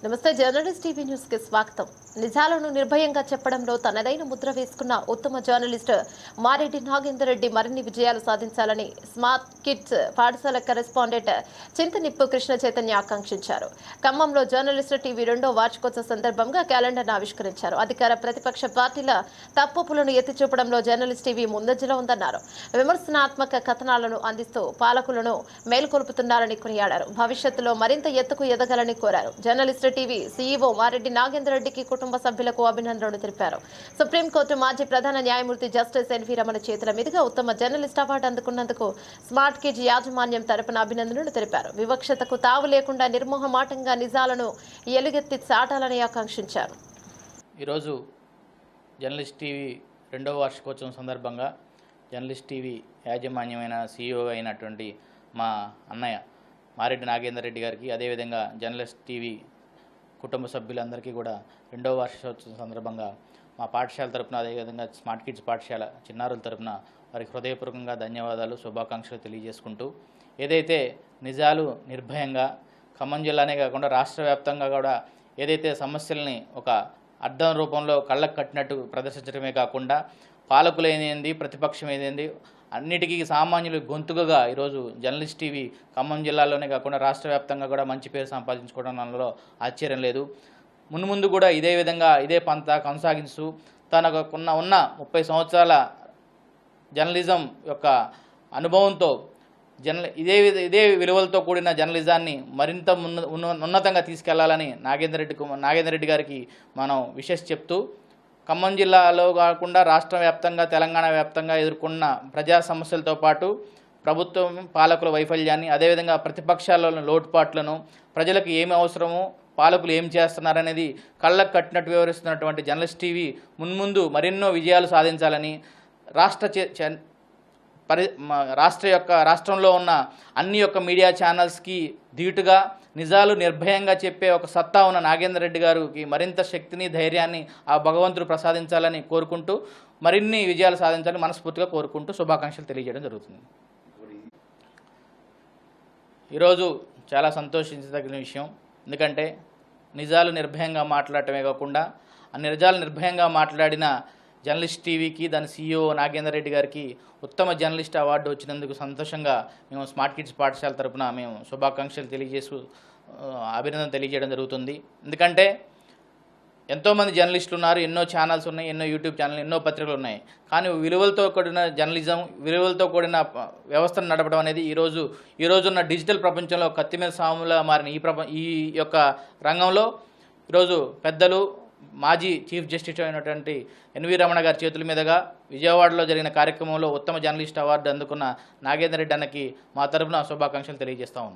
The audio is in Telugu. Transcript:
నమస్తే జర్నలిస్ట్ టీవీ న్యూస్ కి స్వాగతం. నిజాలను నిర్భయంగా చెప్పడంలో తనదైన ముద్ర వేసుకున్న ఉత్తమ జర్నలిస్ట్ మారెడ్డి నాగేందర్ రెడ్డి మరిన్ని విజయాలు సాధించాలని స్మార్ట్ కిడ్స్ పాఠశాల కరెస్పాండెంట్ చింతనిప్పు కృష్ణ చైతన్య ఆకాంక్షించారు. ఖమ్మంలో జర్నలిస్ట్ టీవీ 2వ వార్షికోత్సవ సందర్భంగా క్యాలెండర్ను ఆవిష్కరించారు. అధికార ప్రతిపక్ష పార్టీల తప్పులను ఎత్తి చూపడంలో జర్నలిస్ట్ టీవీ ముందంజలో ఉందన్నారు. విమర్శనాత్మక కథనాలను అందిస్తూ పాలకులను మేల్కొల్పుతున్నారని కొనియాడారు. భవిష్యత్తులో మరింత ఎత్తుకు ఎదగాలని కోరారు. Journalist TV CEO Mareddy Nagender రెడ్డికి కుటుంబ సభ్యులకు అభినందనలు తెలిపారు. సుప్రీంకోర్టు మాజీ ప్రధాన న్యాయమూర్తి జస్టిస్ ఎన్వి రమణ చేతుల మీదుగా ఉత్తమ జర్నలిస్ట్ అవార్డు అందుకున్నందుకు స్మార్ట్ కిడ్స్ యాజమాన్యం తరపున అభినందనలు తెలిపారు. వివక్షతకు తావు లేకుండా నిర్మోహమాటంగా నిజాలను ఎలుగెత్తి చాటాలని ఆకాంక్షించారు. ఈరోజు జర్నలిస్ట్ టీవీ 2వ వార్షికోత్సవం సందర్భంగా జర్నలిస్ట్ టీవీ యాజమాన్యమైన సీఈఓ అయినటువంటి మా అన్నయ్య మారెడ్డి నాగేందర్ రెడ్డి గారికి, అదేవిధంగా జర్నలిస్ట్ టీవీ కుటుంబ సభ్యులందరికీ కూడా 2వ వార్షికోత్సవం సందర్భంగా మా పాఠశాల తరపున, అదేవిధంగా స్మార్ట్ కిడ్స్ పాఠశాల చిన్నారుల తరపున వారికి హృదయపూర్వకంగా ధన్యవాదాలు, శుభాకాంక్షలు తెలియజేసుకుంటూ, ఏదైతే నిజాలు నిర్భయంగా ఖమ్మం జిల్లానే కాకుండా రాష్ట్ర వ్యాప్తంగా కూడా ఏదైతే సమస్యల్ని ఒక అర్థం రూపంలో కళ్ళకు కట్టినట్టు ప్రదర్శించడమే కాకుండా పాలకులు ఏదేంది, ప్రతిపక్షం ఏదేంది, అన్నిటికీ సామాన్యులు గొంతుకగా ఈరోజు జర్నలిస్ట్ టీవీ ఖమ్మం జిల్లాలోనే కాకుండా రాష్ట్ర వ్యాప్తంగా కూడా మంచి పేరు సంపాదించుకోవడంలో ఆశ్చర్యం లేదు. ముందు కూడా ఇదే విధంగా ఇదే పంత కొనసాగిస్తూ తనకున్న 30 సంవత్సరాల జర్నలిజం యొక్క అనుభవంతో ఇదే విలువలతో కూడిన జర్నలిజాన్ని మరింత ఉన్నతంగా తీసుకెళ్లాలని నాగేందర్ రెడ్డి గారికి మనం విషెస్ చెప్తూ, ఖమ్మం జిల్లాలో కాకుండా రాష్ట్ర వ్యాప్తంగా తెలంగాణ వ్యాప్తంగా ఎదుర్కొన్న ప్రజా సమస్యలతో పాటు ప్రభుత్వం పాలకుల వైఫల్యాన్ని, అదేవిధంగా ప్రతిపక్షాల్లోని లోటుపాట్లను, ప్రజలకు ఏమి అవసరమో పాలకులు ఏం చేస్తున్నారనేది కళ్ళకు కట్టినట్టు వివరిస్తున్నటువంటి జర్నలిస్ట్ టీవీ మున్ముందు మరెన్నో విజయాలు సాధించాలని, రాష్ట్రంలో ఉన్న అన్ని మీడియా ఛానల్స్కి ధీటుగా నిజాలు నిర్భయంగా చెప్పే ఒక సత్తా ఉన్న నాగేందర్ రెడ్డి గారికి మరింత శక్తిని, ధైర్యాన్ని ఆ భగవంతుడు ప్రసాదించాలని కోరుకుంటూ, మరిన్ని విజయాలు సాధించాలని మనస్ఫూర్తిగా కోరుకుంటూ శుభాకాంక్షలు తెలియజేయడం జరుగుతుంది. ఈరోజు చాలా సంతోషించదగిన విషయం. ఎందుకంటే నిజాలు నిర్భయంగా మాట్లాడటమే కాకుండా ఆ నిజాలు నిర్భయంగా మాట్లాడిన జర్నలిస్ట్ టీవీకి, దాని సీఈఓ నాగేందర్ రెడ్డి గారికి ఉత్తమ జర్నలిస్ట్ అవార్డు వచ్చినందుకు సంతోషంగా మేము స్మార్ట్ కిడ్స్ పాఠశాల తరపున మేము శుభాకాంక్షలు అభినందన తెలియజేయడం జరుగుతుంది. ఎందుకంటే ఎంతోమంది జర్నలిస్టులు ఉన్నారు, ఎన్నో ఛానల్స్ ఉన్నాయి, ఎన్నో యూట్యూబ్ ఛానల్, ఎన్నో పత్రికలు ఉన్నాయి. కానీ విలువలతో కూడిన జర్నలిజం, విలువలతో కూడిన వ్యవస్థను నడపడం అనేది ఈ రోజున్న డిజిటల్ ప్రపంచంలో కత్తిమీద సాములా మారిన ఈ యొక్క రంగంలో ఈరోజు పెద్దలు మాజీ చీఫ్ జస్టిస్ అయినటువంటి ఎన్వి రమణ గారి చేతుల మీదుగా విజయవాడలో జరిగిన కార్యక్రమంలో ఉత్తమ జర్నలిస్ట్ అవార్డు అందుకున్న నాగేందర్ రెడ్డి అన్నకి మా తరపున శుభాకాంక్షలు తెలియజేస్తూ ఉన్నాం.